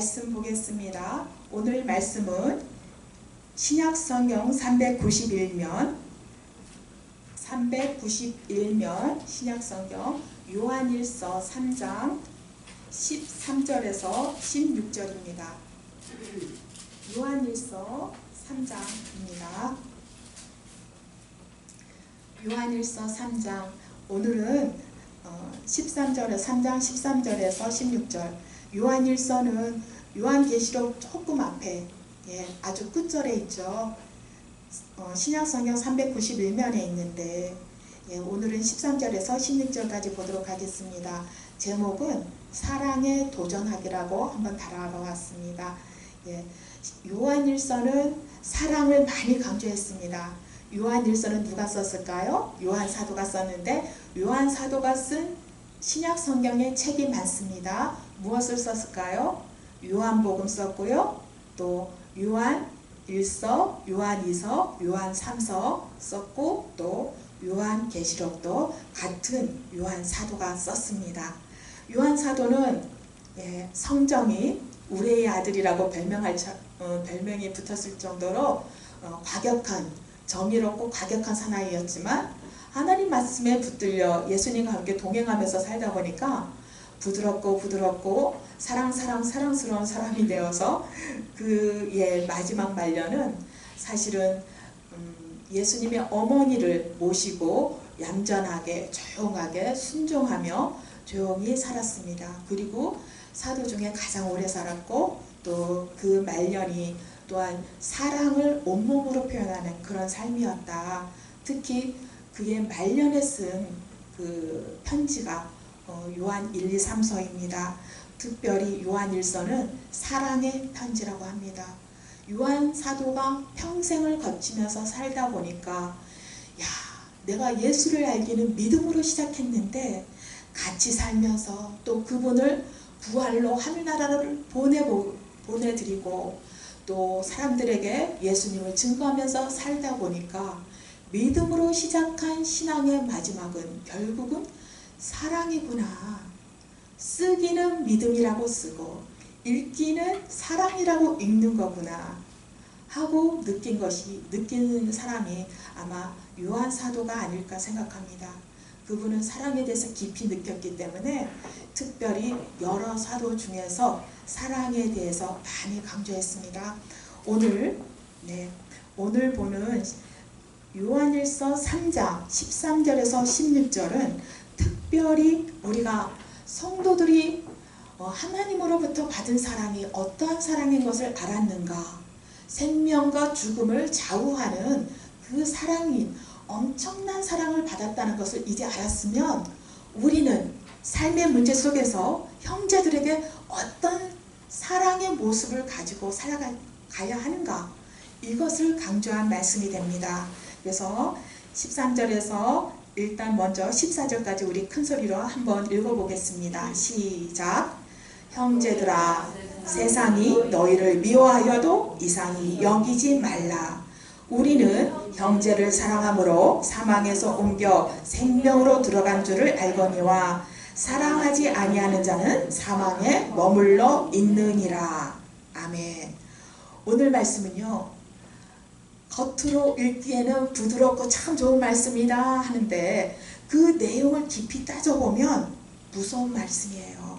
말씀 보겠습니다. 오늘 말씀은 신약성경 391면 신약성경 요한일서 3장 13절에서 16절입니다. 요한일서 3장입니다. 요한일서 3장 오늘은 3장 13절에서 16절. 요한일서는 요한계시록 조금 앞에 아주 끝절에 있죠. 신약성경 391면에 있는데 오늘은 13절에서 16절까지 보도록 하겠습니다. 제목은 사랑에 도전하기라고 한번 달아봤습니다. 요한일서는 사랑을 많이 강조했습니다. 요한일서는 누가 썼을까요? 요한사도가 썼는데 요한사도가 쓴 신약성경의 책이 많습니다. 무엇을 썼을까요? 요한복음 썼고요. 또 요한일서, 요한이서, 요한삼서 썼고 또 요한계시록도 같은 요한사도가 썼습니다. 요한사도는 성정이 우레의 아들이라고 별명이 붙었을 정도로 과격한, 정의롭고 과격한 사나이였지만 하나님 말씀에 붙들려 예수님과 함께 동행하면서 살다 보니까 부드럽고 사랑스러운 사람이 되어서 그의 마지막 말년은 사실은 예수님의 어머니를 모시고 얌전하게 조용하게 순종하며 조용히 살았습니다. 그리고 사도 중에 가장 오래 살았고 또 그 말년이 또한 사랑을 온몸으로 표현하는 그런 삶이었다. 특히 그의 말년에 쓴 그 편지가 요한 1, 2, 3서입니다. 특별히 요한일서는 사랑의 편지라고 합니다. 요한 사도가 평생을 거치면서 살다 보니까 내가 예수를 알기는 믿음으로 시작했는데 같이 살면서 또 그분을 부활로 하늘나라를 보내드리고 또 사람들에게 예수님을 증거하면서 살다 보니까 믿음으로 시작한 신앙의 마지막은 결국은 사랑이구나. 쓰기는 믿음이라고 쓰고 읽기는 사랑이라고 읽는 거구나 하고 느끼는 사람이 아마 요한 사도가 아닐까 생각합니다. 그분은 사랑에 대해서 깊이 느꼈기 때문에 특별히 여러 사도 중에서 사랑에 대해서 많이 강조했습니다. 오늘 보는 요한일서 3장 13절에서 16절은 특별히 우리가 성도들이 하나님으로부터 받은 사랑이 어떠한 사랑인 것을 알았는가, 생명과 죽음을 좌우하는 그 사랑이 엄청난 사랑을 받았다는 것을 이제 알았으면 우리는 삶의 문제 속에서 형제들에게 어떤 사랑의 모습을 가지고 살아가야 하는가, 이것을 강조한 말씀이 됩니다. 그래서 13절에서 일단 먼저 14절까지 우리 큰 소리로 한번 읽어보겠습니다. 시작. 형제들아, 세상이 너희를 미워하여도 이상히 여기지 말라. 우리는 형제를 사랑함으로 사망에서 옮겨 생명으로 들어간 줄을 알거니와 사랑하지 아니하는 자는 사망에 머물러 있느니라. 아멘. 오늘 말씀은요, 겉으로 읽기에는 부드럽고 참 좋은 말씀이다 하는데 그 내용을 깊이 따져보면 무서운 말씀이에요.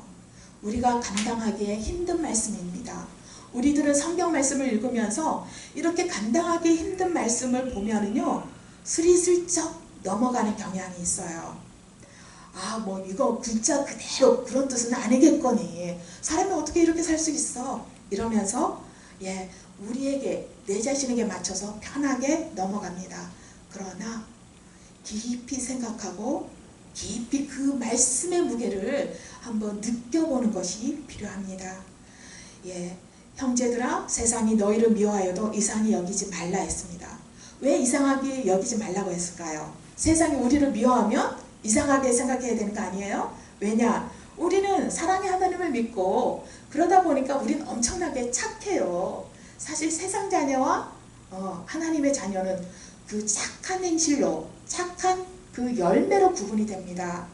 우리가 감당하기에 힘든 말씀입니다. 우리들은 성경 말씀을 읽으면서 이렇게 감당하기 힘든 말씀을 보면은요, 스리슬쩍 넘어가는 경향이 있어요. 이거 글자 그대로 그런 뜻은 아니겠거니. 사람이 어떻게 이렇게 살 수 있어? 이러면서 우리에게, 내 자신에게 맞춰서 편하게 넘어갑니다. 그러나 깊이 생각하고 깊이 그 말씀의 무게를 한번 느껴보는 것이 필요합니다. 형제들아, 세상이 너희를 미워하여도 이상히 여기지 말라 했습니다. 왜 이상하게 여기지 말라고 했을까요? 세상이 우리를 미워하면 이상하게 생각해야 되는 거 아니에요? 왜냐? 우리는 사랑의 하나님을 믿고 그러다 보니까 우리는 엄청나게 착해요. 사실 세상 자녀와 하나님의 자녀는 그 착한 행실로, 착한 그 열매로 구분이 됩니다.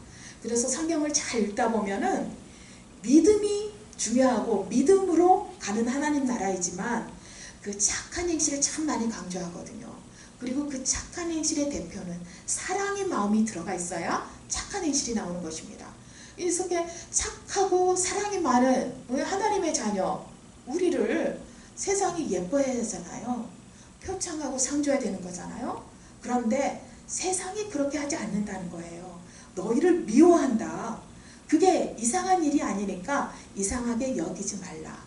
그래서 성경을 잘 읽다 보면은 믿음이 중요하고 믿음으로 가는 하나님 나라이지만 그 착한 행실을 참 많이 강조하거든요. 그리고 그 착한 행실의 대표는 사랑의 마음이 들어가 있어야 착한 행실이 나오는 것입니다. 이렇게 착하고 사랑이 많은 하나님의 자녀, 우리를 세상이 예뻐해야 하잖아요. 표창하고 상줘야 되는 거잖아요. 그런데 세상이 그렇게 하지 않는다는 거예요. 너희를 미워한다. 그게 이상한 일이 아니니까 이상하게 여기지 말라.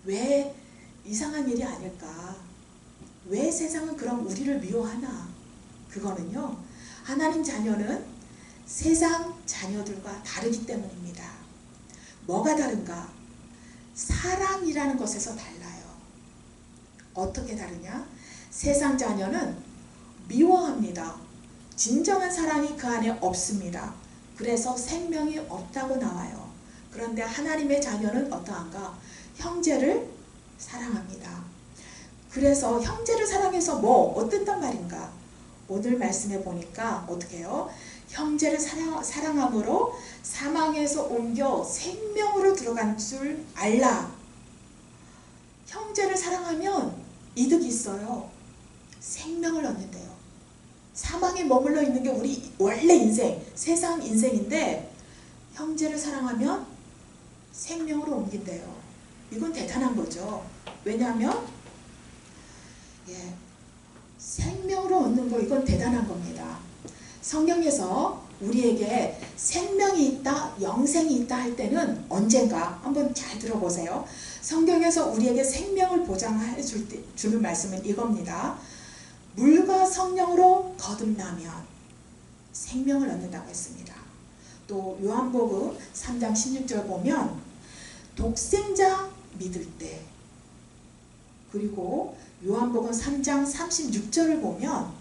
왜 이상한 일이 아닐까? 왜 세상은 그럼 우리를 미워하나? 그거는요, 하나님 자녀는 세상 자녀들과 다르기 때문입니다. 뭐가 다른가? 사랑이라는 것에서 달라요. 어떻게 다르냐? 세상 자녀는 미워합니다. 진정한 사랑이 그 안에 없습니다. 그래서 생명이 없다고 나와요. 그런데 하나님의 자녀는 어떠한가? 형제를 사랑합니다. 그래서 형제를 사랑해서 어땠단 말인가? 오늘 말씀해 보니까 어떻게 해요? 형제를 사랑함으로 사망에서 옮겨 생명으로 들어간 줄 알라. 형제를 사랑하면 이득이 있어요. 생명을 얻는데요. 사망에 머물러 있는 게 우리 원래 인생, 세상 인생인데 형제를 사랑하면 생명으로 옮긴대요. 이건 대단한 거죠. 왜냐하면 생명으로 얻는 거, 이건 대단한 겁니다. 성경에서 우리에게 생명이 있다, 영생이 있다 할 때는 언젠가 한번 잘 들어보세요. 성경에서 우리에게 생명을 보장해 주는 말씀은 이겁니다. 물과 성령으로 거듭나면 생명을 얻는다고 했습니다. 또 요한복음 3장 16절 보면 독생자 믿을 때, 그리고 요한복음 3장 36절을 보면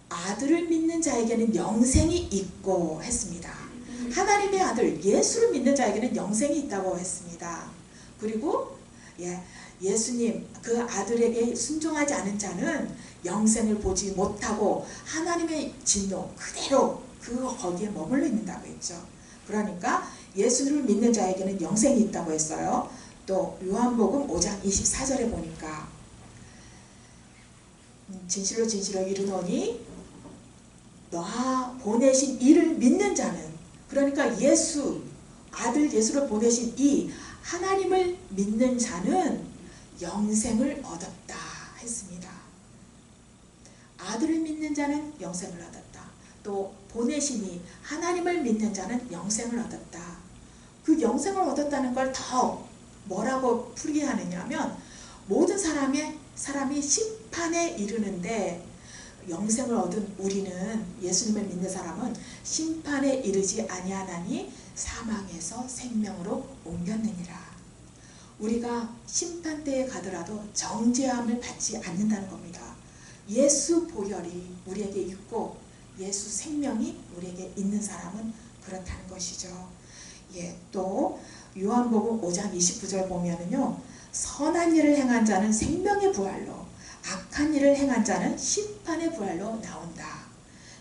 아들을 믿는 자에게는 영생이 있고 했습니다. 하나님의 아들 예수를 믿는 자에게는 영생이 있다고 했습니다. 그리고 예수님 그 아들에게 순종하지 않은 자는 영생을 보지 못하고 하나님의 진노 그대로 거기에 머물러 있는다고 했죠. 그러니까 예수를 믿는 자에게는 영생이 있다고 했어요. 또 요한복음 5장 24절에 보니까 진실로 진실로 이르노니 나 보내신 이를 믿는 자는, 그러니까 아들 예수를 보내신 이 하나님을 믿는 자는 영생을 얻었다 했습니다. 아들을 믿는 자는 영생을 얻었다. 또 보내시니 하나님을 믿는 자는 영생을 얻었다. 그 영생을 얻었다는 걸 더 뭐라고 풀게 하느냐면 모든 사람이 심판에 이르는데 영생을 얻은 우리는, 예수님을 믿는 사람은 심판에 이르지 아니하나니 사망에서 생명으로 옮겼느니라. 우리가 심판대에 가더라도 정죄함을 받지 않는다는 겁니다. 예수 보혈이 우리에게 있고 예수 생명이 우리에게 있는 사람은 그렇다는 것이죠. 또 요한복음 5장 29절 보면은요, 선한 일을 행한 자는 생명의 부활로, 악한 일을 행한 자는 심판의 부활로 나온다.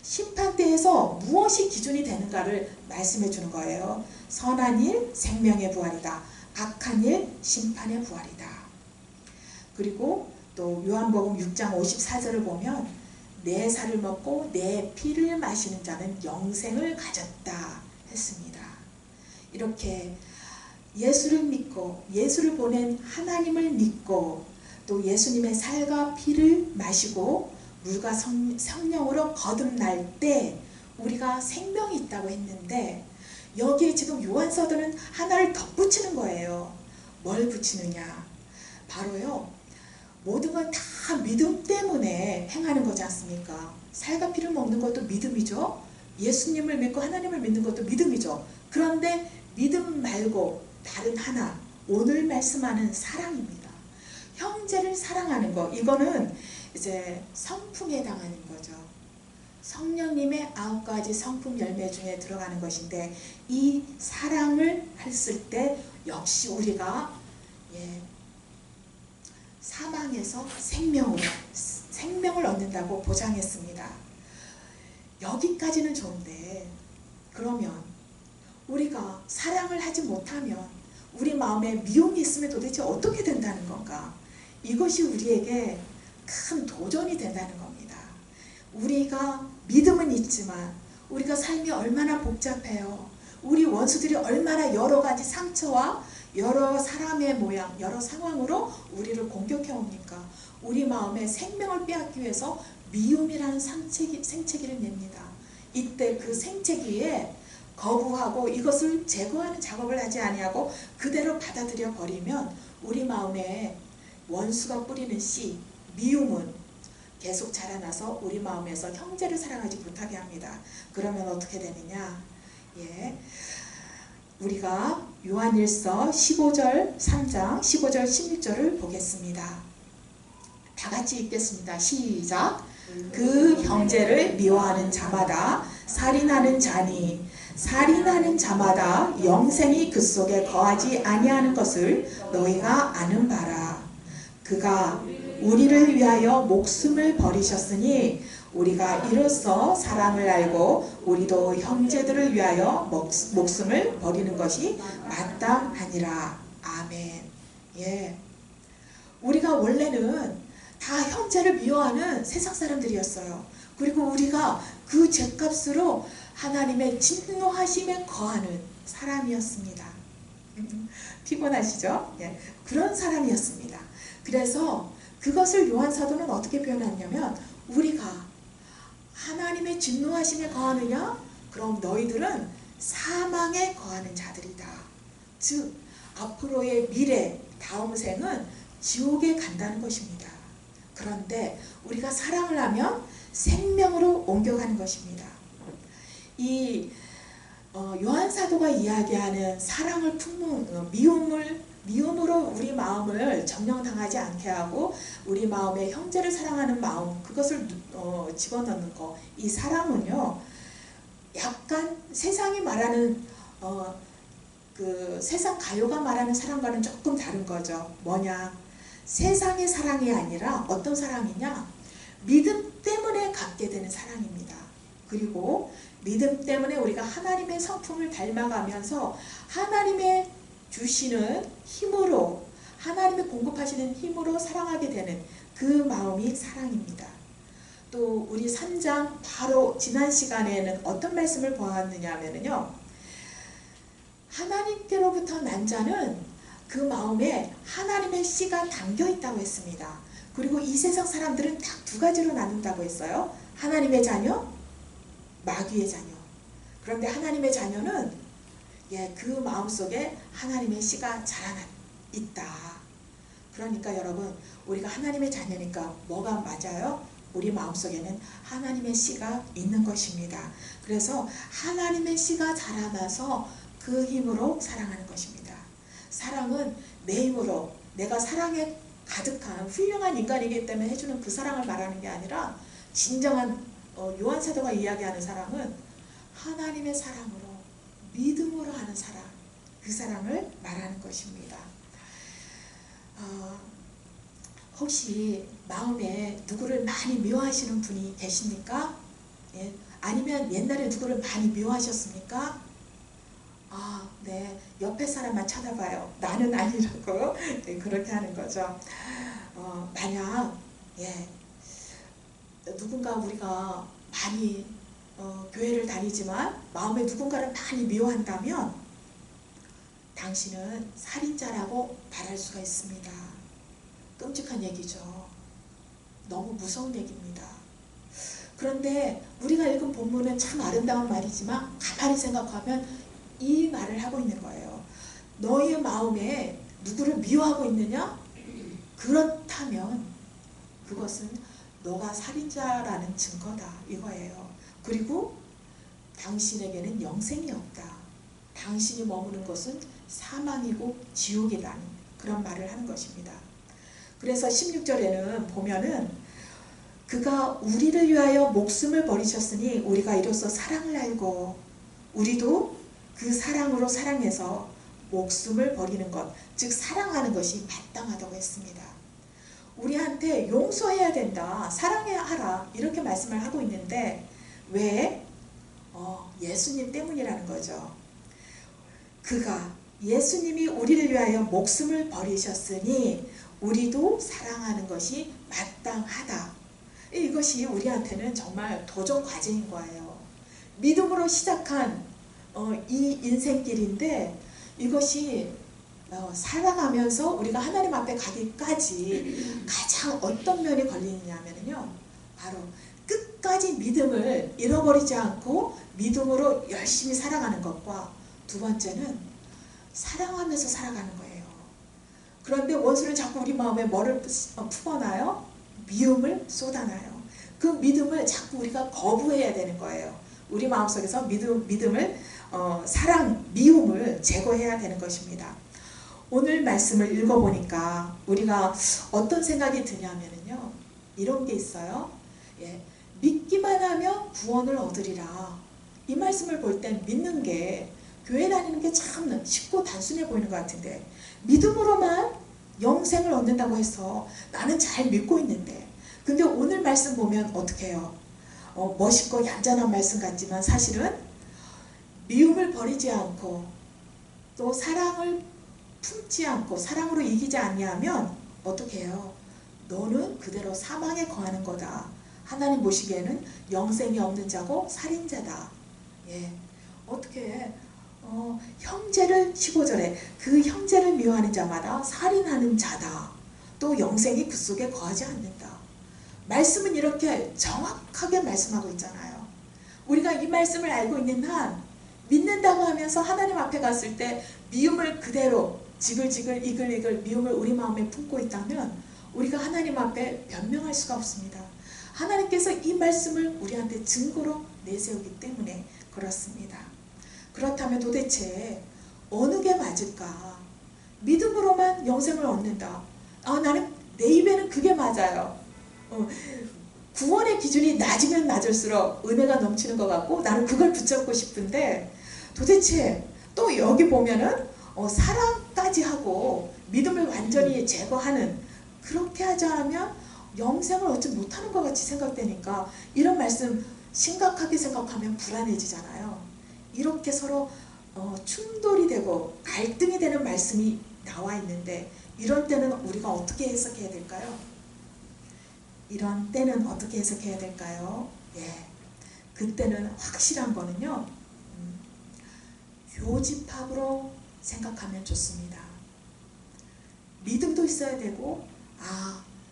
심판대에서 무엇이 기준이 되는가를 말씀해 주는 거예요. 선한 일, 생명의 부활이다. 악한 일, 심판의 부활이다. 그리고 또 요한복음 6장 54절을 보면 내 살을 먹고 내 피를 마시는 자는 영생을 가졌다 했습니다. 이렇게 예수를 믿고 예수를 보낸 하나님을 믿고 또 예수님의 살과 피를 마시고 물과 성령으로 거듭날 때 우리가 생명이 있다고 했는데, 여기에 지금 요한서도는 하나를 덧붙이는 거예요. 뭘 붙이느냐? 바로요, 모든 건 다 믿음 때문에 행하는 거지 않습니까? 살과 피를 먹는 것도 믿음이죠. 예수님을 믿고 하나님을 믿는 것도 믿음이죠. 그런데 믿음 말고 다른 하나, 오늘 말씀하는 사랑입니다. 형제를 사랑하는 거, 이거는 이제 성품에 해당하는 거죠. 성령님의 9가지 성품 열매 중에 들어가는 것인데, 이 사랑을 했을 때 역시 우리가 사망에서 생명을 얻는다고 보장했습니다. 여기까지는 좋은데, 그러면 우리가 사랑을 하지 못하면 우리 마음에 미움이 있으면 도대체 어떻게 된다는 건가? 이것이 우리에게 큰 도전이 된다는 겁니다. 우리가 믿음은 있지만 우리가 삶이 얼마나 복잡해요. 우리 원수들이 얼마나 여러 가지 상처와 여러 사람의 모양, 여러 상황으로 우리를 공격해 옵니까? 우리 마음에 생명을 빼앗기 위해서 미움이라는 생채기를 냅니다. 이때 그 생채기에 거부하고 이것을 제거하는 작업을 하지 아니하고 그대로 받아들여 버리면 우리 마음에 원수가 뿌리는 씨, 미움은 계속 자라나서 우리 마음에서 형제를 사랑하지 못하게 합니다. 그러면 어떻게 되느냐? 예, 우리가 요한일서 15절 3장 15절 16절을 보겠습니다. 다 같이 읽겠습니다. 시작. 그 형제를 미워하는 자마다 살인하는 자니 살인하는 자마다 영생이 그 속에 거하지 아니하는 것을 너희가 아는 바라. 그가 우리를 위하여 목숨을 버리셨으니 우리가 이로써 사랑을 알고 우리도 형제들을 위하여 목숨을 버리는 것이 마땅하니라. 아멘. 예, 우리가 원래는 다 형제를 미워하는 세상 사람들이었어요. 그리고 우리가 그 죄값으로 하나님의 진노하심에 거하는 사람이었습니다. 피곤하시죠? 예, 그런 사람이었습니다. 그래서 그것을 요한 사도는 어떻게 표현하냐면 우리가 하나님의 진노하심에 거하느냐? 그럼 너희들은 사망에 거하는 자들이다. 즉 앞으로의 미래, 다음 생은 지옥에 간다는 것입니다. 그런데 우리가 사랑을 하면 생명으로 옮겨가는 것입니다. 이 요한 사도가 이야기하는 사랑을 품는 미움으로 우리 마음을 점령당하지 않게 하고 우리 마음에 형제를 사랑하는 마음, 그것을 집어넣는 거. 이 사랑은요, 약간 세상이 말하는 그 세상 가요가 말하는 사랑과는 조금 다른 거죠. 뭐냐? 세상의 사랑이 아니라 어떤 사랑이냐? 믿음 때문에 갖게 되는 사랑입니다. 그리고 믿음 때문에 우리가 하나님의 성품을 닮아가면서 하나님의 주시는 힘으로, 하나님의 공급하시는 힘으로 사랑하게 되는 그 마음이 사랑입니다. 또 우리 3장 바로 지난 시간에는 어떤 말씀을 보았느냐 하면요, 하나님께로부터 난 자는 그 마음에 하나님의 씨가 담겨 있다고 했습니다. 그리고 이 세상 사람들은 딱 두 가지로 나눈다고 했어요. 하나님의 자녀, 마귀의 자녀. 그런데 하나님의 자녀는 그 마음속에 하나님의 씨가 자라나 있다. 그러니까 여러분, 우리가 하나님의 자녀니까 뭐가 맞아요? 우리 마음속에는 하나님의 씨가 있는 것입니다. 그래서 하나님의 씨가 자라나서 그 힘으로 사랑하는 것입니다. 사랑은 내 힘으로, 내가 사랑에 가득한 훌륭한 인간이기 때문에 해주는 그 사랑을 말하는 게 아니라, 진정한 요한 사도가 이야기하는 사랑은 하나님의 사랑으로, 믿음으로 하는 사랑, 그 사랑을 말하는 것입니다. 혹시 마음에 누구를 많이 미워하시는 분이 계십니까? 예? 아니면 옛날에 누구를 많이 미워하셨습니까? 네, 옆에 사람만 쳐다봐요. 나는 아니라고. 네, 그렇게 하는 거죠. 만약 누군가 우리가 많이 교회를 다니지만 마음에 누군가를 많이 미워한다면 당신은 살인자라고 말할 수가 있습니다. 끔찍한 얘기죠. 너무 무서운 얘기입니다. 그런데 우리가 읽은 본문은 참 아름다운 말이지만 가만히 생각하면 이 말을 하고 있는 거예요. 너의 마음에 누구를 미워하고 있느냐? 그렇다면 그것은 너가 살인자라는 증거다, 이거예요. 그리고 당신에게는 영생이 없다. 당신이 머무는 것은 사망이고 지옥이라는 그런 말을 하는 것입니다. 그래서 16절에는 보면은 그가 우리를 위하여 목숨을 버리셨으니 우리가 이로써 사랑을 알고 우리도 그 사랑으로 사랑해서 목숨을 버리는 것, 즉 사랑하는 것이 마땅하다고 했습니다. 우리한테 용서해야 된다, 사랑해야 하라, 이렇게 말씀을 하고 있는데 왜? 예수님 때문이라는 거죠. 그가 예수님이 우리를 위하여 목숨을 버리셨으니 우리도 사랑하는 것이 마땅하다. 이것이 우리한테는 정말 도전 과제인 거예요. 믿음으로 시작한 이 인생길인데 이것이 살아가면서 우리가 하나님 앞에 가기까지 가장 어떤 면이 걸리느냐면요, 바로 끝까지 믿음을 잃어버리지 않고 믿음으로 열심히 살아가는 것과, 두 번째는 사랑하면서 살아가는 거예요. 그런데 원수는 자꾸 우리 마음에 뭐를 품어놔요? 미움을 쏟아놔요. 그 믿음을 자꾸 우리가 거부해야 되는 거예요. 우리 마음속에서 믿음을 미움을 제거해야 되는 것입니다. 오늘 말씀을 읽어보니까 우리가 어떤 생각이 드냐면요, 이런 게 있어요. 믿기만 하면 구원을 얻으리라. 이 말씀을 볼 땐 믿는 게, 교회 다니는 게 참 쉽고 단순해 보이는 것 같은데, 믿음으로만 영생을 얻는다고 해서 나는 잘 믿고 있는데, 근데 오늘 말씀 보면 어떻게 해요? 멋있고 얌전한 말씀 같지만 사실은 미움을 버리지 않고 또 사랑을 품지 않고 사랑으로 이기지 않냐면 어떻게 해요? 너는 그대로 사망에 거하는 거다. 하나님 보시기에는 영생이 없는 자고 살인자다. 어떻게 형제를 15절에 그 형제를 미워하는 자마다 살인하는 자다. 또 영생이 그 속에 거하지 않는다. 말씀은 이렇게 정확하게 말씀하고 있잖아요. 우리가 이 말씀을 알고 있는 한 믿는다고 하면서 하나님 앞에 갔을 때 미움을 그대로 지글지글 이글이글 미움을 우리 마음에 품고 있다면 우리가 하나님 앞에 변명할 수가 없습니다. 하나님께서 이 말씀을 우리한테 증거로 내세우기 때문에 그렇습니다. 그렇다면 도대체 어느 게 맞을까? 믿음으로만 영생을 얻는다. 나는 내 입에는 그게 맞아요. 구원의 기준이 낮으면 낮을수록 은혜가 넘치는 것 같고 나는 그걸 붙잡고 싶은데, 도대체 또 여기 보면은 사랑까지 하고 믿음을 완전히 제거하는, 그렇게 하지 않으면 영생을 얻지 못하는 것 같이 생각되니까 이런 말씀 심각하게 생각하면 불안해지잖아요. 이렇게 서로 충돌이 되고 갈등이 되는 말씀이 나와 있는데, 이런 때는 우리가 어떻게 해석해야 될까요? 이런 때는 어떻게 해석해야 될까요? 그때는 확실한 거는요, 교집합으로 생각하면 좋습니다. 믿음도 있어야 되고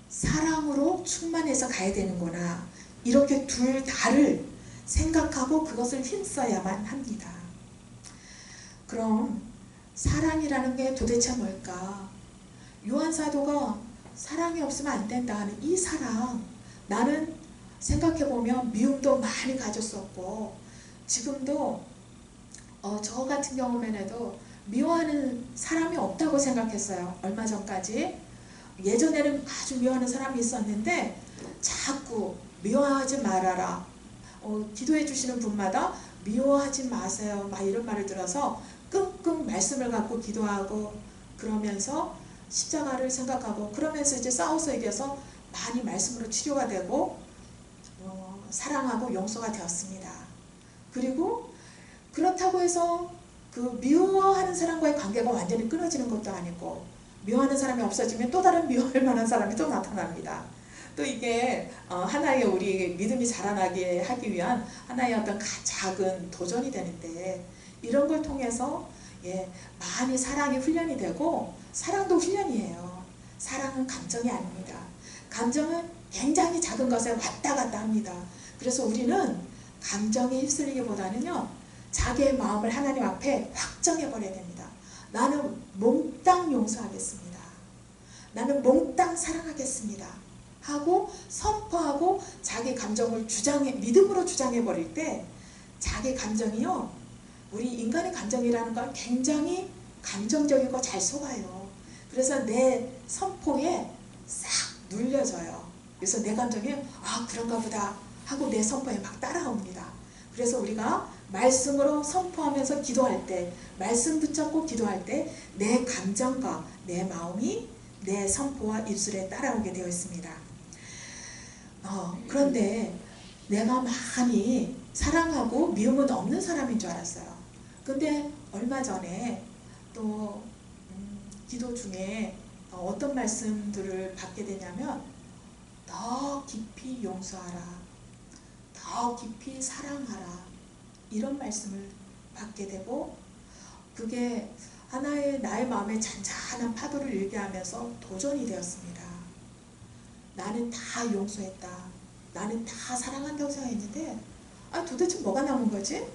사랑으로 충만해서 가야 되는구나, 이렇게 둘 다를 생각하고 그것을 힘써야만 합니다. 그럼 사랑이라는 게 도대체 뭘까? 요한사도가 사랑이 없으면 안 된다 하는 이 사랑, 나는 생각해보면 미움도 많이 가졌었고 지금도 저 같은 경우에도 미워하는 사람이 없다고 생각했어요. 얼마 전까지. 예전에는 아주 미워하는 사람이 있었는데 자꾸 미워하지 말아라, 기도해 주시는 분마다 미워하지 마세요, 막 이런 말을 들어서 끙끙 말씀을 갖고 기도하고 그러면서 십자가를 생각하고 그러면서 이제 싸워서 이겨서 많이 말씀으로 치료가 되고 사랑하고 용서가 되었습니다. 그리고 그렇다고 해서 그 미워하는 사람과의 관계가 완전히 끊어지는 것도 아니고, 미워하는 사람이 없어지면 또 다른 미워할 만한 사람이 또 나타납니다. 또 이게 하나의 우리 믿음이 자라나게 하기 위한 하나의 어떤 작은 도전이 되는데, 이런 걸 통해서 많이 사랑이 훈련이 되고, 사랑도 훈련이에요. 사랑은 감정이 아닙니다. 감정은 굉장히 작은 것에 왔다 갔다 합니다. 그래서 우리는 감정에 휩쓸리기보다는요, 자기의 마음을 하나님 앞에 확정해 버려야 됩니다. 나는 몽땅 용서하겠습니다. 나는 몽땅 사랑하겠습니다. 하고 선포하고 자기 감정을 믿음으로 주장해 버릴 때, 자기 감정이요, 우리 인간의 감정이라는 건 굉장히 감정적이고 잘 속아요. 그래서 내 선포에 싹 눌려져요. 그래서 내 감정이 그런가 보다 하고 내 선포에 막 따라옵니다. 그래서 우리가 말씀으로 선포하면서 기도할 때, 말씀 붙잡고 기도할 때 내 감정과 내 마음이 내 선포와 입술에 따라오게 되어 있습니다. 그런데 내가 많이 사랑하고 미움은 없는 사람인 줄 알았어요. 근데 얼마 전에 또 기도 중에 어떤 말씀들을 받게 되냐면 더 깊이 용서하라, 더 깊이 사랑하라, 이런 말씀을 받게 되고, 그게 하나의 나의 마음에 잔잔한 파도를 일게 하면서 도전이 되었습니다. 나는 다 용서했다, 나는 다 사랑한다고 생각했는데 도대체 뭐가 남은 거지?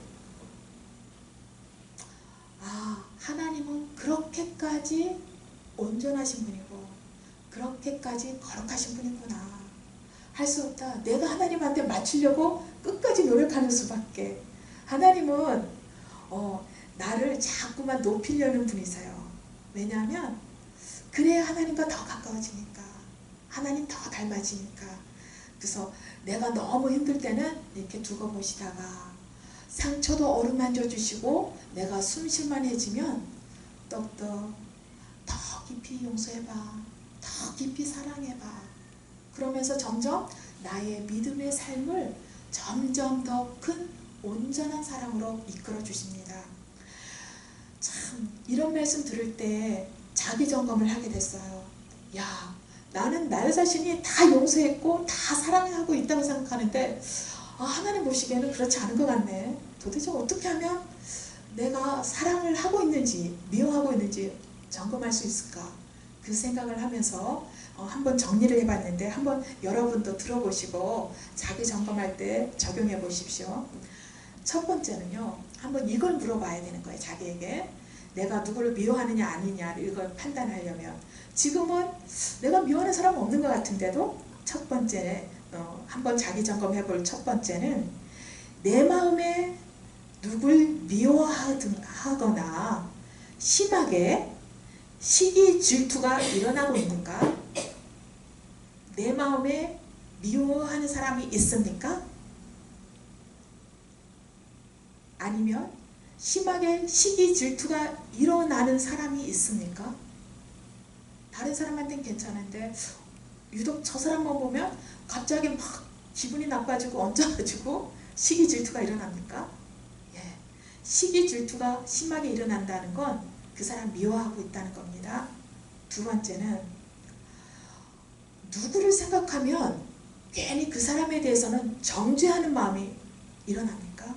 하나님은 그렇게까지 온전하신 분이고 그렇게까지 거룩하신 분이구나. 할 수 없다. 내가 하나님한테 맞추려고 끝까지 노력하는 수밖에. 하나님은 나를 자꾸만 높이려는 분이세요. 왜냐하면 그래야 하나님과 더 가까워지니까, 하나님 더 닮아지니까. 그래서 내가 너무 힘들 때는 이렇게 두고 보시다가 상처도 어루만져 주시고 내가 숨쉴만해지면 똑똑 더 깊이 용서해봐, 더 깊이 사랑해봐. 그러면서 점점 나의 믿음의 삶을 점점 더 큰 온전한 사랑으로 이끌어 주십니다. 참 이런 말씀 들을 때 자기 점검을 하게 됐어요. 야, 나는 나 자신이 다 용서했고 다 사랑하고 있다고 생각하는데 하나님 보시기에는 그렇지 않은 것 같네. 도대체 어떻게 하면 내가 사랑을 하고 있는지 미워하고 있는지 점검할 수 있을까? 그 생각을 하면서 한번 정리를 해봤는데, 한번 여러분도 들어보시고 자기 점검할 때 적용해 보십시오. 첫 번째는요, 한번 이걸 물어봐야 되는 거예요. 자기에게 내가 누구를 미워하느냐 아니냐 이걸 판단하려면, 지금은 내가 미워하는 사람 없는 것 같은데도 첫 번째 한번 자기 점검해 볼 첫 번째는 내 마음에 누굴 미워하거나 심하게 시기 질투가 일어나고 있는가? 내 마음에 미워하는 사람이 있습니까? 아니면 심하게 시기 질투가 일어나는 사람이 있습니까? 다른 사람한테는 괜찮은데 유독 저 사람만 보면 갑자기 막 기분이 나빠지고 얹어가지고 시기 질투가 일어납니까? 예, 시기 질투가 심하게 일어난다는 건 그 사람 미워하고 있다는 겁니다. 두 번째는 누구를 생각하면 괜히 그 사람에 대해서는 정죄하는 마음이 일어납니까?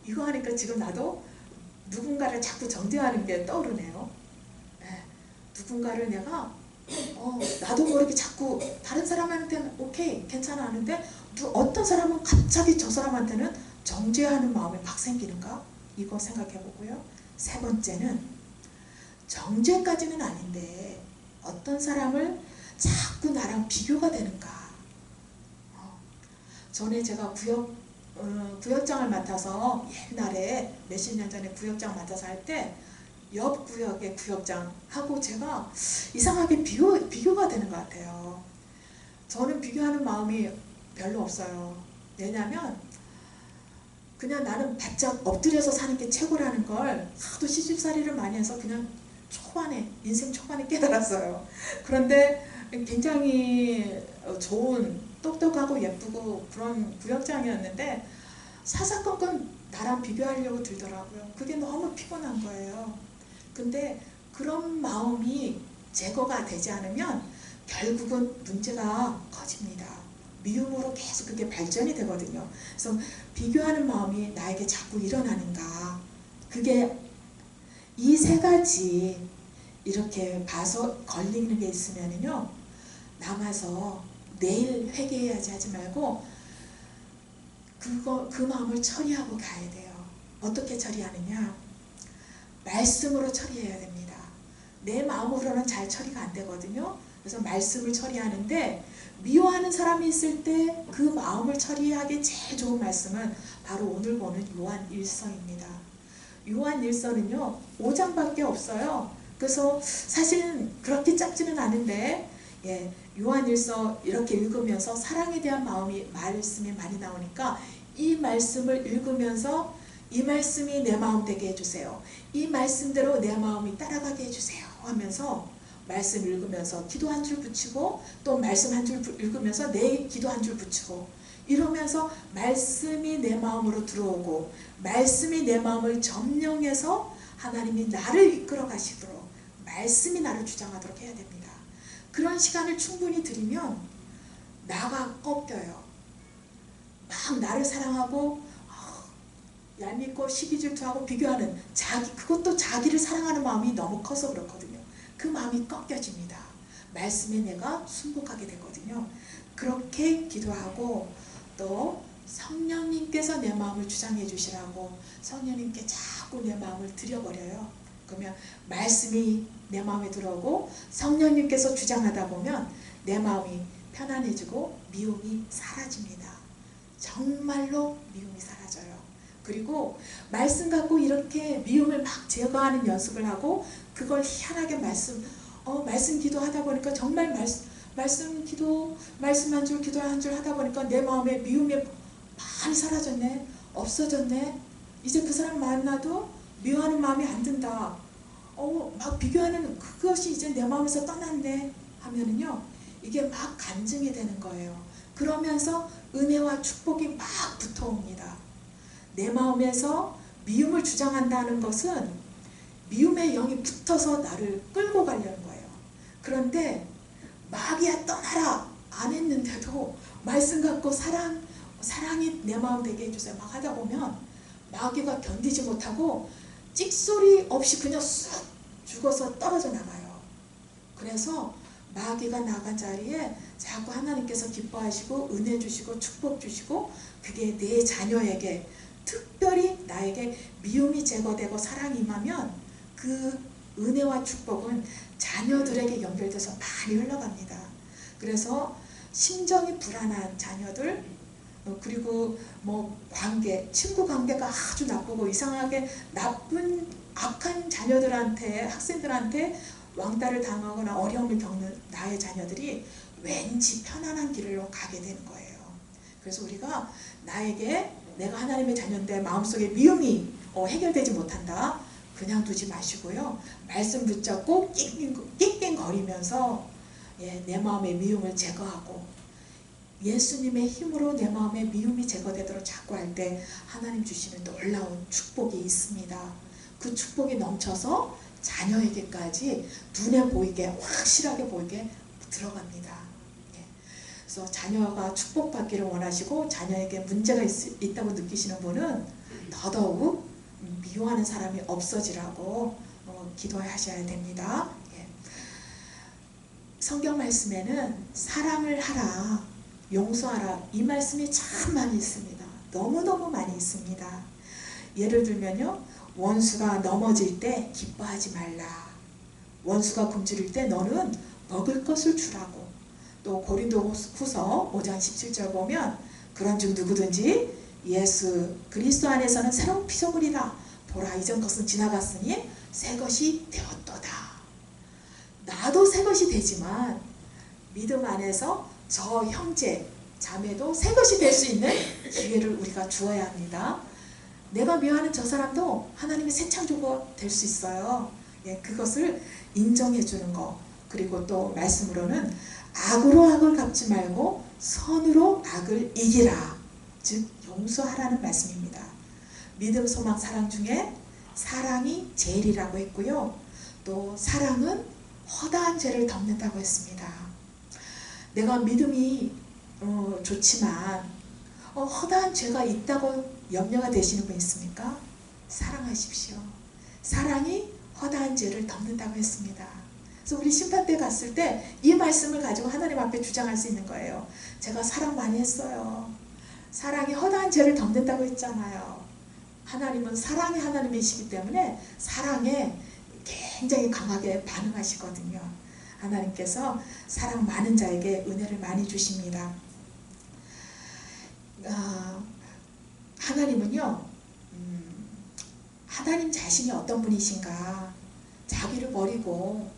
이거 하니까 지금 나도 누군가를 자꾸 정죄하는 게 떠오르네요. 네, 누군가를 내가 나도 모르게 자꾸 다른 사람한테는 오케이 괜찮아 하는데 어떤 사람은 갑자기 저 사람한테는 정죄하는 마음이 막 생기는가? 이거 생각해 보고요. 세 번째는 정죄까지는 아닌데 어떤 사람을 자꾸 나랑 비교가 되는가? 전에 제가 구역장을 맡아서 옛날에 몇십 년 전에 구역장 맡아서 할 때 옆 구역의 구역장하고 제가 이상하게 비교가 되는 것 같아요. 저는 비교하는 마음이 별로 없어요. 왜냐하면 그냥 나는 바짝 엎드려서 사는 게 최고라는 걸 하도 시집살이를 많이 해서 그냥 인생 초반에 깨달았어요. 그런데 굉장히 좋은 똑똑하고 예쁘고 그런 구역장이었는데 사사건건 나랑 비교하려고 들더라고요. 그게 너무 피곤한 거예요. 근데 그런 마음이 제거가 되지 않으면 결국은 문제가 커집니다. 미움으로 계속 그게 발전이 되거든요. 그래서 비교하는 마음이 나에게 자꾸 일어나는가, 그게 이 세 가지 이렇게 봐서 걸리는 게 있으면요, 남아서 내일 회개해야지 하지 말고 그 마음을 처리하고 가야 돼요. 어떻게 처리하느냐? 말씀으로 처리해야 됩니다. 내 마음으로는 잘 처리가 안 되거든요. 그래서 말씀을 처리하는데, 미워하는 사람이 있을 때 그 마음을 처리하기 제일 좋은 말씀은 바로 오늘 보는 요한 1서입니다. 요한 1서는요 5장밖에 없어요. 그래서 사실은 그렇게 짧지는 않은데 요한 1서 이렇게 읽으면서 사랑에 대한 말씀이 많이 나오니까 이 말씀을 읽으면서 이 말씀이 내 마음 되게 해주세요, 이 말씀대로 내 마음이 따라가게 해주세요 하면서 말씀 읽으면서 기도 한 줄 붙이고 또 말씀 한 줄 읽으면서 내 기도 한 줄 붙이고 이러면서 말씀이 내 마음으로 들어오고 말씀이 내 마음을 점령해서 하나님이 나를 이끌어 가시도록 말씀이 나를 주장하도록 해야 됩니다. 그런 시간을 충분히 드리면 나가 꺾여요. 막 나를 사랑하고 얄밉고 시기질투하고 비교하는 그것도 자기를 사랑하는 마음이 너무 커서 그렇거든요. 그 마음이 꺾여집니다. 말씀에 내가 순복하게 되거든요. 그렇게 기도하고 또 성령님께서 내 마음을 주장해 주시라고 성령님께 자꾸 내 마음을 드려버려요. 그러면 말씀이 내 마음에 들어오고 성령님께서 주장하다 보면 내 마음이 편안해지고 미움이 사라집니다. 정말로 미움이 사라져요. 그리고 말씀 갖고 이렇게 미움을 막 제거하는 연습을 하고 그걸 희한하게 말씀 기도하다 보니까 정말 말씀 한 줄 기도 한 줄 하다 보니까 내 마음에 미움이 많이 사라졌네. 없어졌네. 이제 그 사람 만나도 미워하는 마음이 안 든다. 막 비교하는 그것이 이제 내 마음에서 떠났네 하면은요, 이게 막 간증이 되는 거예요. 그러면서 은혜와 축복이 막 붙어옵니다. 내 마음에서 미움을 주장한다는 것은 미움의 영이 붙어서 나를 끌고 가려는 거예요. 그런데 마귀야 떠나라 안 했는데도 말씀 갖고 사랑이 내 마음 되게 해주세요 막 하다 보면 마귀가 견디지 못하고 찍소리 없이 그냥 쑥 죽어서 떨어져 나가요. 그래서 마귀가 나간 자리에 자꾸 하나님께서 기뻐하시고 은혜 주시고 축복 주시고 그게 내 자녀에게 특별히 나에게 미움이 제거되고 사랑이 임하면 그 은혜와 축복은 자녀들에게 연결돼서 많이 흘러갑니다. 그래서 심정이 불안한 자녀들 그리고 친구 관계가 아주 나쁘고 이상하게 나쁜 악한 자녀들한테 학생들한테 왕따를 당하거나 어려움을 겪는 나의 자녀들이 왠지 편안한 길로 가게 되는 거예요. 그래서 우리가 내가 하나님의 자녀인데 마음속에 미움이 해결되지 못한다. 그냥 두지 마시고요. 말씀 붙잡고 낑낑거리면서 내 마음의 미움을 제거하고 예수님의 힘으로 내 마음의 미움이 제거되도록 자꾸 할 때 하나님 주시는 놀라운 축복이 있습니다. 그 축복이 넘쳐서 자녀에게까지 눈에 보이게 확실하게 보이게 들어갑니다. 그래서 자녀가 축복받기를 원하시고 자녀에게 문제가 있다고 느끼시는 분은 더더욱 미워하는 사람이 없어지라고 기도하셔야 됩니다. 성경 말씀에는 사랑을 하라, 용서하라 이 말씀이 참 많이 있습니다. 너무너무 많이 있습니다. 예를 들면요, 원수가 넘어질 때 기뻐하지 말라. 원수가 굶주릴 때 너는 먹을 것을 주라고. 또 고린도후서 5장 17절 보면 그런즉 누구든지 예수 그리스도 안에서는 새로운 피조물이다. 보라 이전 것은 지나갔으니 새 것이 되었도다. 나도 새 것이 되지만 믿음 안에서 저 형제 자매도 새 것이 될 수 있는 기회를 우리가 주어야 합니다. 내가 미워하는 저 사람도 하나님의 새 창조가 될 수 있어요. 그것을 인정해 주는 거. 그리고 또 말씀으로는 악으로 악을 갚지 말고 선으로 악을 이기라. 즉 용서하라는 말씀입니다. 믿음, 소망, 사랑 중에 사랑이 제일이라고 했고요. 또 사랑은 허다한 죄를 덮는다고 했습니다. 내가 믿음이 좋지만 허다한 죄가 있다고 염려가 되시는 분 있습니까? 사랑하십시오. 사랑이 허다한 죄를 덮는다고 했습니다. 그래서 우리 심판대 갔을 때 이 말씀을 가지고 하나님 앞에 주장할 수 있는 거예요. 제가 사랑 많이 했어요. 사랑이 허다한 죄를 덮는다고 했잖아요. 하나님은 사랑의 하나님이시기 때문에 사랑에 굉장히 강하게 반응하시거든요. 하나님께서 사랑 많은 자에게 은혜를 많이 주십니다. 하나님은요, 하나님 자신이 어떤 분이신가, 자기를 버리고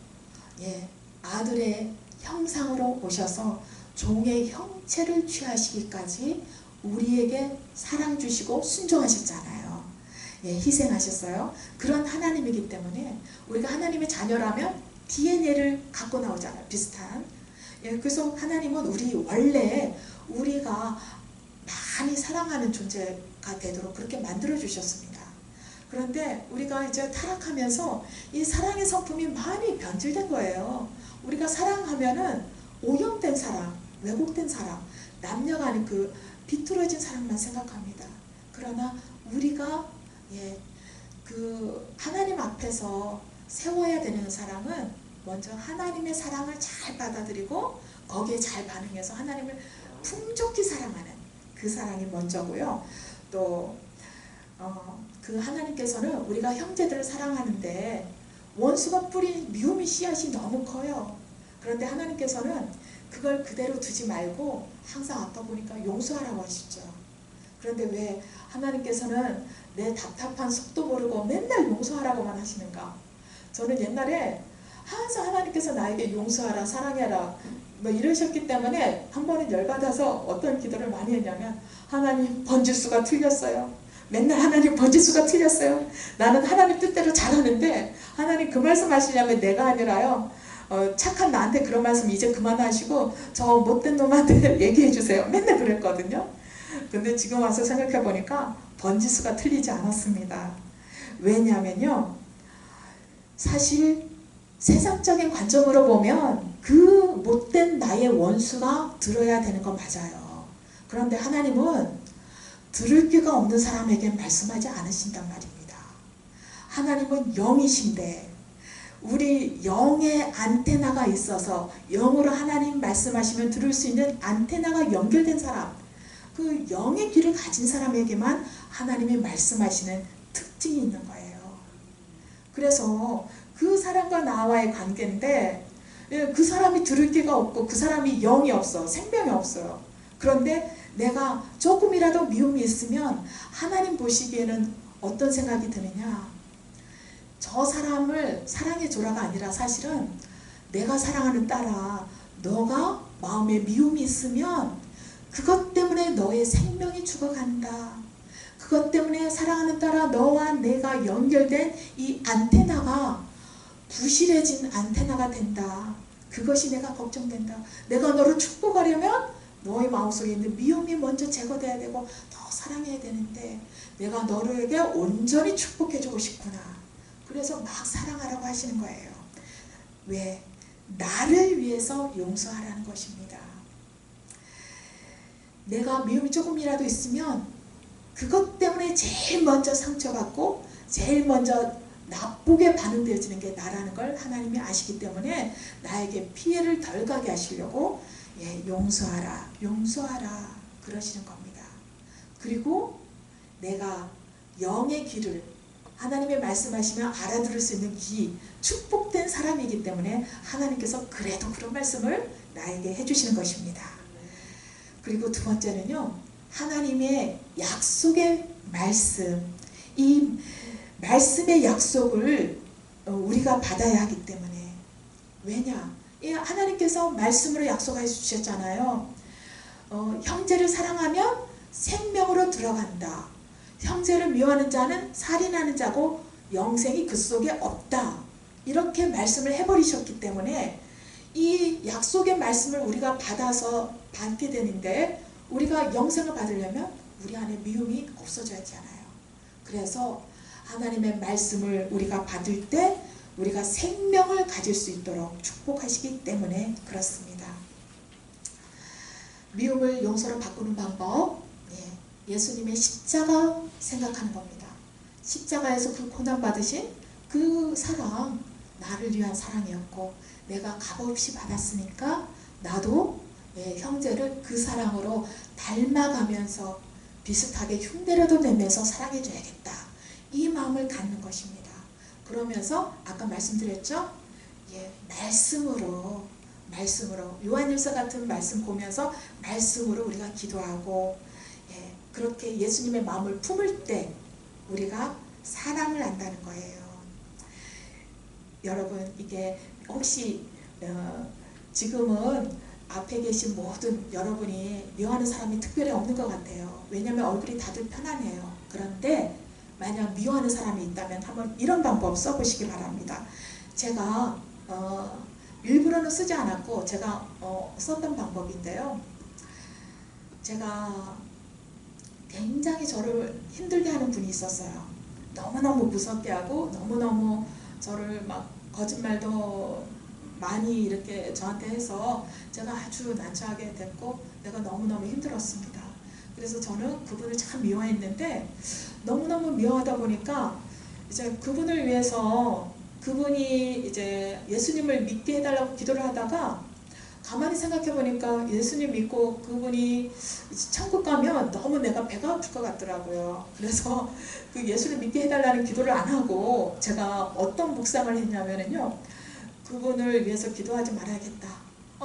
아들의 형상으로 오셔서 종의 형체를 취하시기까지 우리에게 사랑 주시고 순종하셨잖아요. 희생하셨어요. 그런 하나님이기 때문에 우리가 하나님의 자녀라면 DNA를 갖고 나오잖아요. 비슷한. 그래서 하나님은 원래 우리가 많이 사랑하는 존재가 되도록 그렇게 만들어 주셨습니다. 그런데 우리가 이제 타락하면서 이 사랑의 성품이 많이 변질된 거예요. 우리가 사랑하면은 오염된 사랑, 왜곡된 사랑, 남녀 간의 그 비뚤어진 사랑만 생각합니다. 그러나 우리가 그 하나님 앞에서 세워야 되는 사랑은 먼저 하나님의 사랑을 잘 받아들이고 거기에 잘 반응해서 하나님을 풍족히 사랑하는 그 사랑이 먼저고요. 또 그 하나님께서는 우리가 형제들을 사랑하는데 원수가 뿌린 미움의 씨앗이 너무 커요. 그런데 하나님께서는 그걸 그대로 두지 말고 항상 아까 보니까 용서하라고 하시죠. 그런데 왜 하나님께서는 내 답답한 속도 모르고 맨날 용서하라고만 하시는가? 저는 옛날에 항상 하나님께서 나에게 용서하라, 사랑해라 뭐 이러셨기 때문에 한 번은 열받아서 어떤 기도를 많이 했냐면 하나님 번지수가 틀렸어요. 맨날 하나님 번지수가 틀렸어요. 나는 하나님 뜻대로 잘하는데 하나님 그 말씀 하시려면 내가 아니라요. 착한 나한테 그런 말씀 이제 그만하시고 저 못된 놈한테 얘기해 주세요. 맨날 그랬거든요. 근데 지금 와서 생각해 보니까 번지수가 틀리지 않았습니다. 왜냐면요. 사실 세상적인 관점으로 보면 그 못된 나의 원수가 들어야 되는 건 맞아요. 그런데 하나님은 들을 귀가 없는 사람에게 말씀하지 않으신단 말입니다. 하나님은 영이신데 우리 영의 안테나가 있어서 영으로 하나님 말씀하시면 들을 수 있는 안테나가 연결된 사람, 그 영의 귀를 가진 사람에게만 하나님이 말씀하시는 특징이 있는 거예요. 그래서 그 사람과 나와의 관계인데 그 사람이 들을 귀가 없고 그 사람이 영이 없어, 생명이 없어요. 그런데 내가 조금이라도 미움이 있으면 하나님 보시기에는 어떤 생각이 드느냐? 저 사람을 사랑해 줘라가 아니라 사실은 내가 사랑하는 딸아, 너가 마음에 미움이 있으면 그것 때문에 너의 생명이 죽어간다. 그것 때문에 사랑하는 딸아, 너와 내가 연결된 이 안테나가 부실해진 안테나가 된다. 그것이 내가 걱정된다. 내가 너를 축복하려면 너의 마음속에 있는 미움이 먼저 제거돼야 되고 더 사랑해야 되는데 내가 너에게 온전히 축복해주고 싶구나. 그래서 막 사랑하라고 하시는 거예요. 왜? 나를 위해서 용서하라는 것입니다. 내가 미움이 조금이라도 있으면 그것 때문에 제일 먼저 상처받고 제일 먼저 나쁘게 반응되어지는 게 나라는 걸 하나님이 아시기 때문에 나에게 피해를 덜 가게 하시려고 용서하라, 용서하라 그러시는 겁니다. 그리고 내가 영의 귀를 하나님의 말씀하시면 알아들을 수 있는 귀, 축복된 사람이기 때문에 하나님께서 그래도 그런 말씀을 나에게 해주시는 것입니다. 그리고 두 번째는요, 하나님의 약속의 말씀, 이 말씀의 약속을 우리가 받아야 하기 때문에. 왜냐? 하나님께서 말씀으로 약속해 주셨잖아요. 형제를 사랑하면 생명으로 들어간다. 형제를 미워하는 자는 살인하는 자고 영생이 그 속에 없다. 이렇게 말씀을 해버리셨기 때문에 이 약속의 말씀을 우리가 받게 되는데 우리가 영생을 받으려면 우리 안에 미움이 없어져야 하잖아요. 그래서 하나님의 말씀을 우리가 받을 때 우리가 생명을 가질 수 있도록 축복하시기 때문에 그렇습니다. 미움을 용서로 바꾸는 방법, 예수님의 십자가 생각하는 겁니다. 십자가에서 그 고난 받으신 그 사랑, 나를 위한 사랑이었고 내가 값없이 받았으니까 나도 형제를 그 사랑으로 닮아가면서 비슷하게 흉내라도 내면서 사랑해줘야겠다. 이 마음을 갖는 것입니다. 그러면서 아까 말씀드렸죠? 말씀으로 요한일서 같은 말씀 보면서 말씀으로 우리가 기도하고 그렇게 예수님의 마음을 품을 때 우리가 사랑을 안다는 거예요. 여러분, 이게 혹시 지금은 앞에 계신 모든 여러분이 미워하는 사람이 특별히 없는 것 같아요. 왜냐하면 얼굴이 다들 편안해요. 그런데 만약 미워하는 사람이 있다면 한번 이런 방법 써보시기 바랍니다. 제가 일부러는 쓰지 않았고 제가 썼던 방법인데요. 제가 굉장히 저를 힘들게 하는 분이 있었어요. 너무너무 무섭게 하고 너무너무 저를 막 거짓말도 많이 이렇게 저한테 해서 제가 아주 난처하게 됐고 내가 너무너무 힘들었습니다. 그래서 저는 그분을 참 미워했는데 너무너무 미워하다 보니까 이제 그분을 위해서 그분이 이제 예수님을 믿게 해달라고 기도를 하다가 가만히 생각해 보니까 예수님 믿고 그분이 천국 가면 너무 내가 배가 아플 것 같더라고요. 그래서 그 예수를 믿게 해달라는 기도를 안 하고 제가 어떤 묵상을 했냐면요, 그분을 위해서 기도하지 말아야겠다.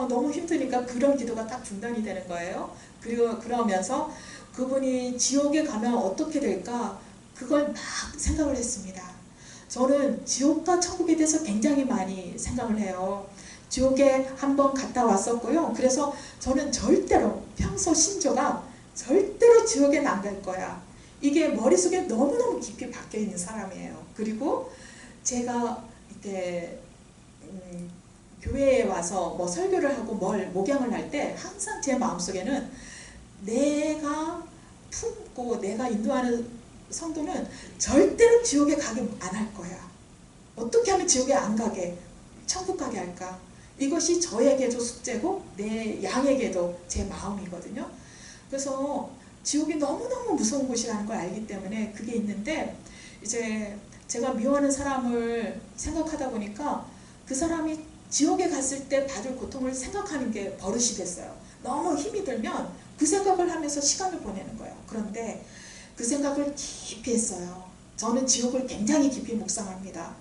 너무 힘드니까 그런 기도가 딱 중단이 되는 거예요. 그리고 그러면서 그분이 지옥에 가면 어떻게 될까 그걸 막 생각을 했습니다. 저는 지옥과 천국에 대해서 굉장히 많이 생각을 해요. 지옥에 한번 갔다 왔었고요. 그래서 저는 절대로 평소 신조가 절대로 지옥에 안 갈 거야. 이게 머릿속에 너무너무 깊이 박혀 있는 사람이에요. 그리고 제가 이렇게 교회에 와서 뭐 설교를 하고 뭘 목양을 할 때 항상 제 마음속에는 내가 품고 내가 인도하는 성도는 절대로 지옥에 가게 안 할 거야. 어떻게 하면 지옥에 안 가게, 천국 가게 할까? 이것이 저에게도 숙제고 내 양에게도 제 마음이거든요. 그래서 지옥이 너무너무 무서운 곳이라는 걸 알기 때문에 그게 있는데, 이제 제가 미워하는 사람을 생각하다 보니까 그 사람이 지옥에 갔을 때 받을 고통을 생각하는 게 버릇이 됐어요. 너무 힘이 들면 그 생각을 하면서 시간을 보내는 거예요. 그런데 그 생각을 깊이 했어요. 저는 지옥을 굉장히 깊이 묵상합니다.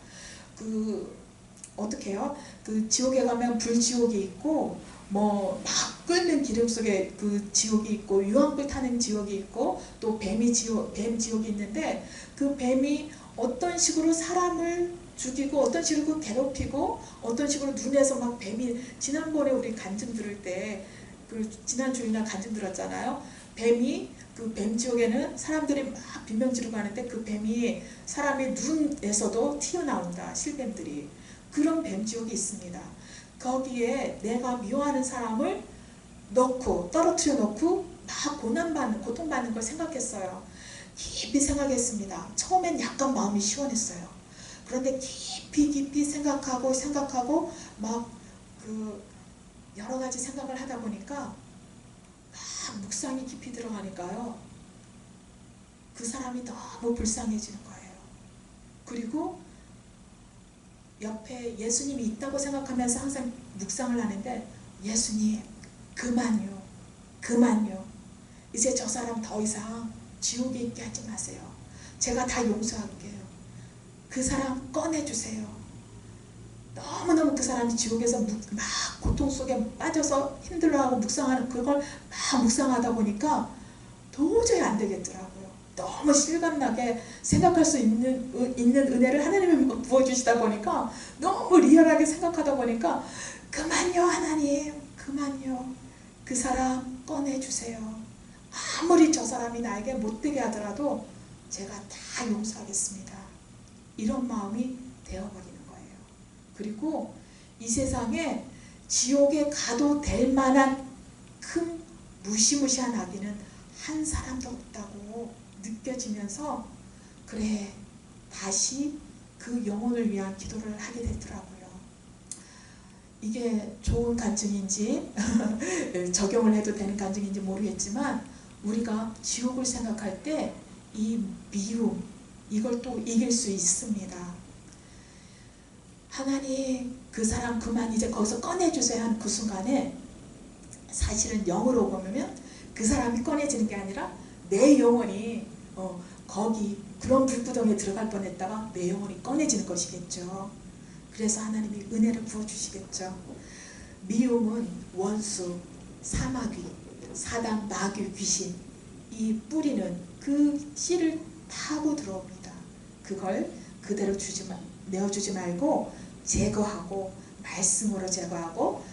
어떻게 해요? 그 지옥에 가면 불지옥이 있고 뭐 막 끓는 기름 속에 그 지옥이 있고 유황불 타는 지옥이 있고 또 뱀 지옥이 있는데 그 뱀이 어떤 식으로 사람을 죽이고 어떤 식으로 괴롭히고 어떤 식으로 눈에서 막 뱀이, 지난번에 우리 간증 들을 때 지난 주일날 간증 들었잖아요. 뱀이 그 뱀지옥에는 사람들이 막 비명 지르고 하는데 그 뱀이 사람의 눈에서도 튀어나온다. 실뱀들이. 그런 뱀지옥이 있습니다. 거기에 내가 미워하는 사람을 넣고 떨어뜨려 놓고 막 고통받는 걸 생각했어요. 깊이 생각했습니다. 처음엔 약간 마음이 시원했어요. 그런데 깊이 생각하고 막 여러 가지 생각을 하다 보니까 막 묵상이 깊이 들어가니까요. 그 사람이 너무 불쌍해지는 거예요. 그리고 옆에 예수님이 있다고 생각하면서 항상 묵상을 하는데, 예수님 그만요. 이제 저 사람 더 이상 지옥에 있게 하지 마세요. 제가 다 용서할게요. 그 사람 꺼내주세요. 너무너무 그 사람이 지옥에서 막 고통 속에 빠져서 힘들어하고 묵상하는 그걸 막 묵상하다 보니까 도저히 안 되겠더라고요. 너무 실감나게 생각할 수 있는 은혜를 하나님이 부어주시다 보니까 너무 리얼하게 생각하다 보니까 그만요 하나님, 그만요. 그 사람 꺼내주세요. 아무리 저 사람이 나에게 못되게 하더라도 제가 다 용서하겠습니다. 이런 마음이 되어버리는 거예요. 그리고 이 세상에 지옥에 가도 될 만한 큰 무시무시한 악인은 한 사람도 없다고 느껴지면서, 그래, 다시 그 영혼을 위한 기도를 하게 되더라고요. 이게 좋은 간증인지 적용을 해도 되는 간증인지 모르겠지만, 우리가 지옥을 생각할 때 이 미움, 이걸 또 이길 수 있습니다. 하나님 그 사람 그만 이제 거기서 꺼내주세요 하는 그 순간에 사실은 영으로 보면 그 사람이 꺼내지는 게 아니라 내 영혼이 거기 그런 불구덩이에 들어갈 뻔했다가 내 영혼이 꺼내지는 것이겠죠. 그래서 하나님이 은혜를 부어주시겠죠. 미움은 원수, 사마귀, 사단, 마귀, 귀신, 이 뿌리는 그 씨를 타고 들어옵니다. 그걸 그대로 내어주지 말고 제거하고 말씀으로 제거하고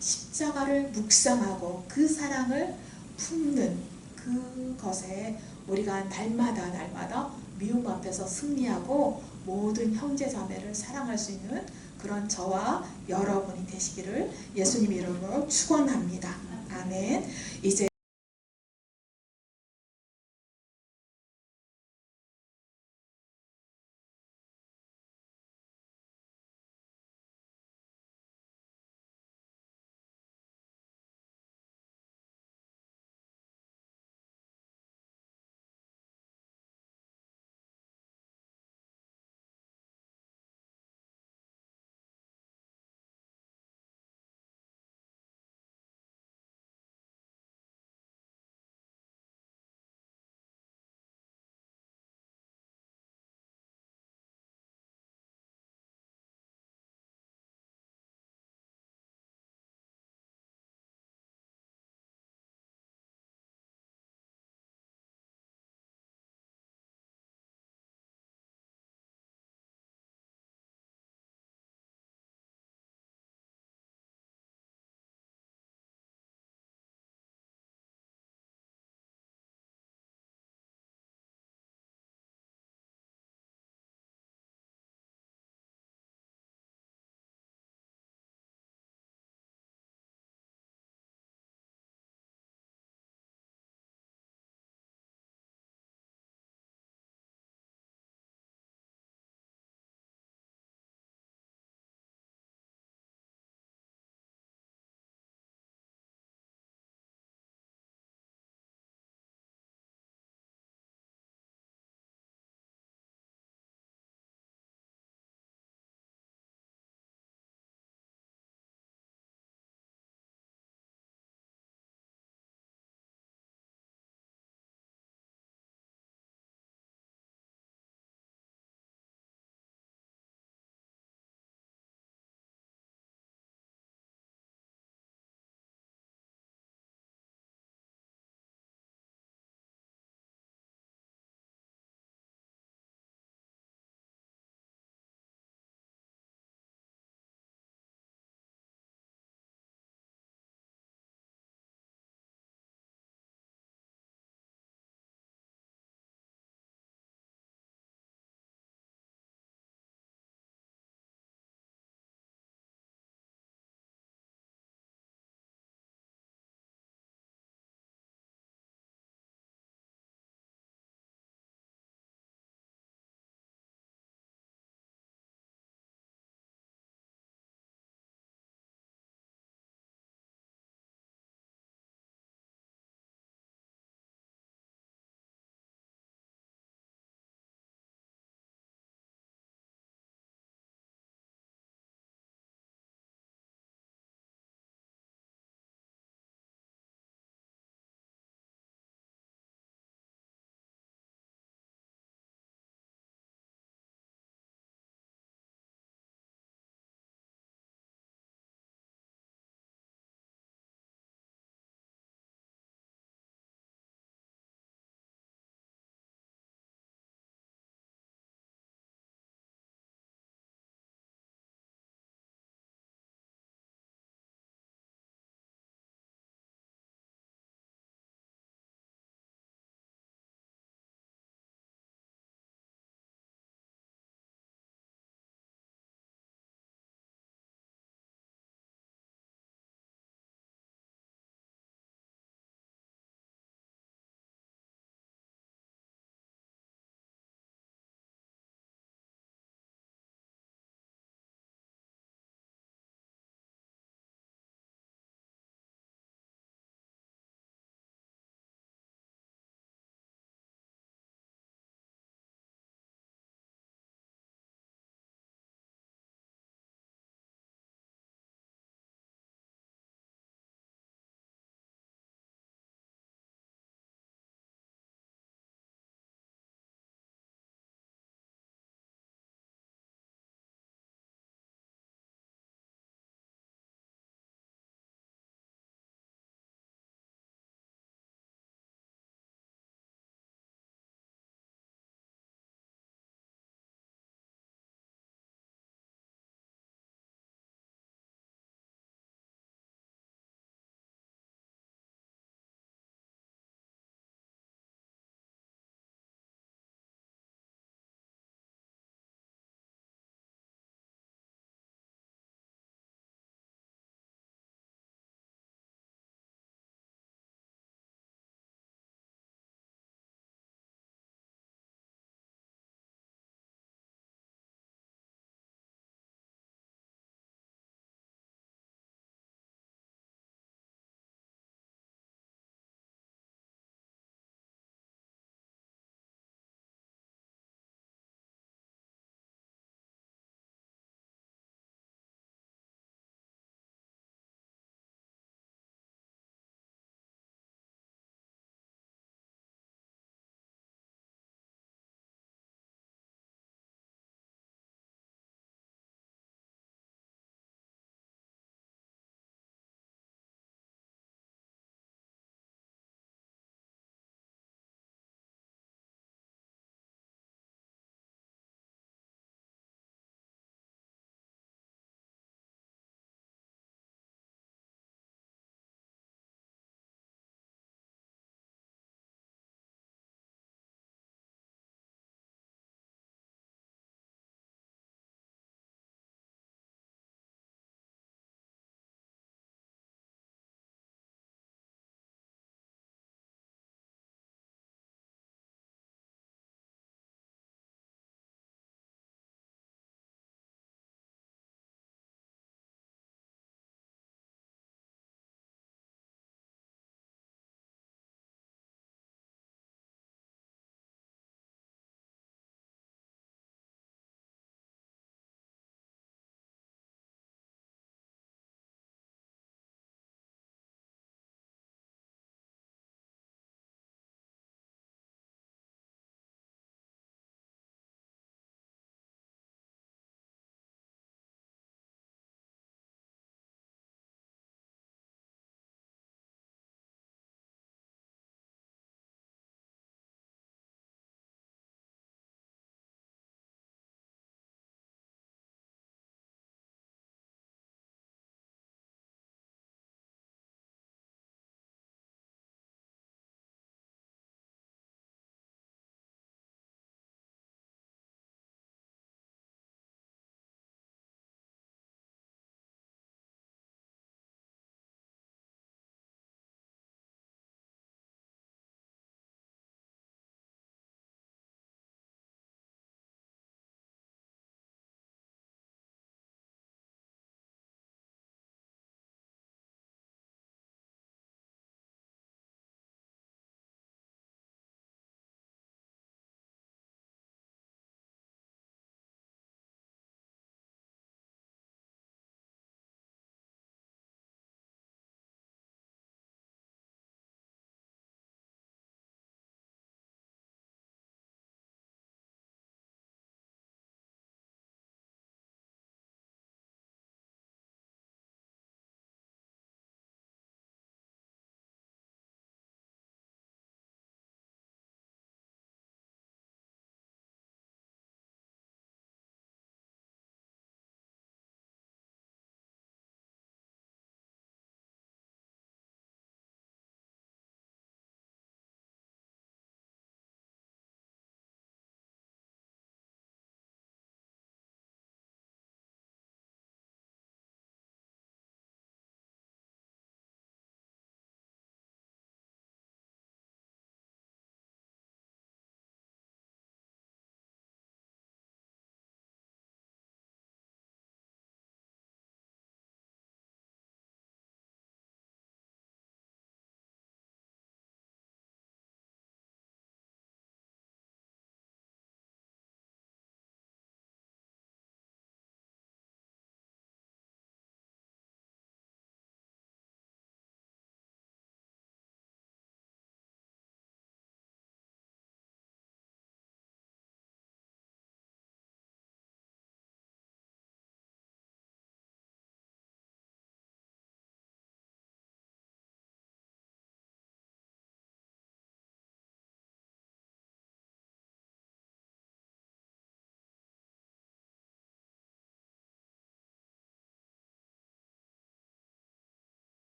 십자가를 묵상하고 그 사랑을 품는 그것에 우리가 날마다 미움 앞에서 승리하고 모든 형제자매를 사랑할 수 있는 그런 저와 여러분이 되시기를 예수님 이름으로 축원합니다. 아멘. 이제